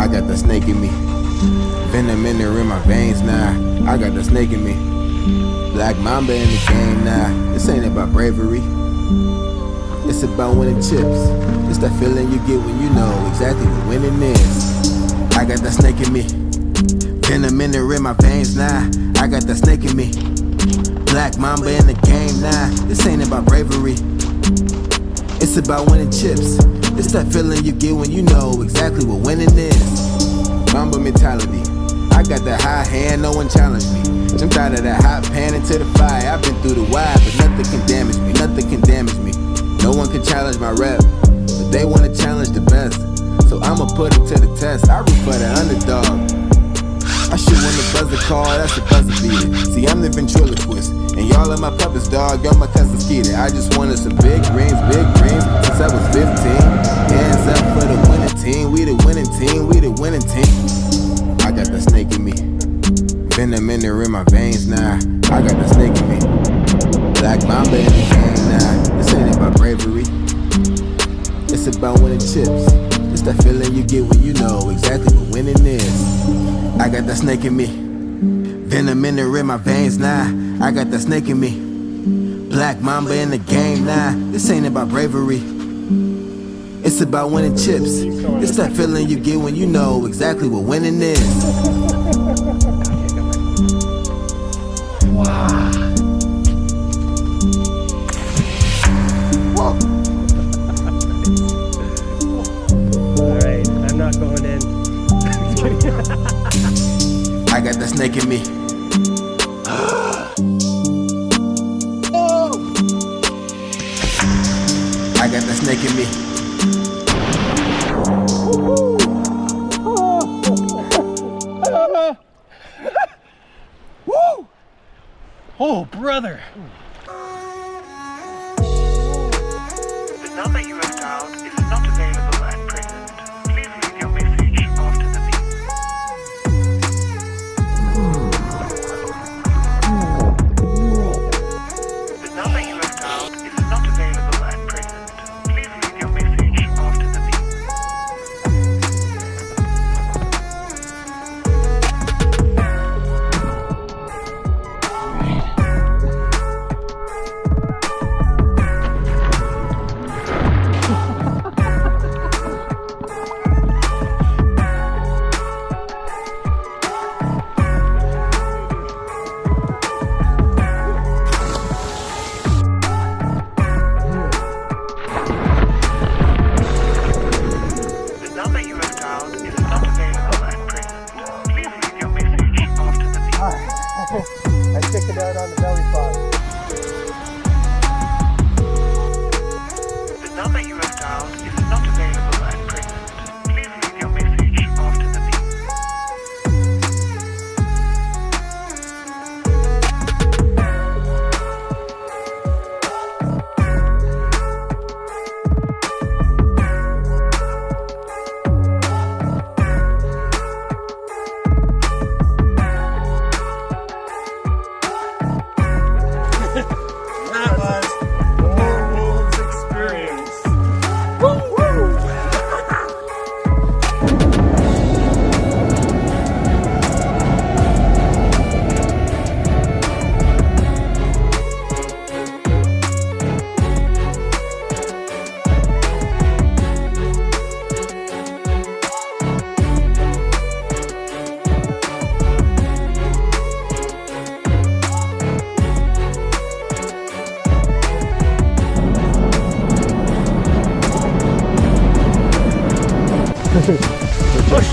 I got the snake in me. Venom in there in my veins now. I got the snake in me. Black Mamba in the game now. This ain't about bravery. It's about winning chips. It's that feeling you get when you know exactly what winning is. I got that snake in me. Venom in there in my veins now. I got that snake in me. Black Mamba in the game now. This ain't about bravery. It's about winning chips. It's that feeling you get when you know exactly what winning is. Mamba mentality. I got that high hand, no one challenged me. Jumped out of that hot pan into the fire. I've been through the wire, but nothing can damage me. Nothing can damage me. No one can challenge my rep, but they wanna challenge the best. So I'ma put it to the test. I root for the underdog. I should win the buzzer call, that's a buzzer beater. See, I'm the ventriloquist, and y'all are my puppets, dog. Y'all my cousin Skeeter. I just wanted some big rings since I was 15. Hands up for the winning team. We the winning team, we the winning team. I got the snake in me. Venom in there in my veins now. I got the snake in me. Black Mamba in the game now. This ain't about bravery. It's about winning chips. It's that feeling you get when you know exactly what winning is. I got that snake in me. Venom in there in my veins now. I got that snake in me. Black Mamba in the game now. This ain't about bravery. It's about winning chips. It's that feeling you get when you know exactly what winning is. Wow. Alright, I'm not going in. I got that snake in me. I got that snake in me. Woo! Oh, brother! The number you have dialed is not available at present. Please leave your message after the beep. The number you have dialed is not available at present. Please leave your message after the beep. The number you have dialed is not available at present. Please leave your message after the beep. I checked it out on the belly button. The number you have dialed is not available at present. Please leave your message after the beep. That was Warwool's experience. Push!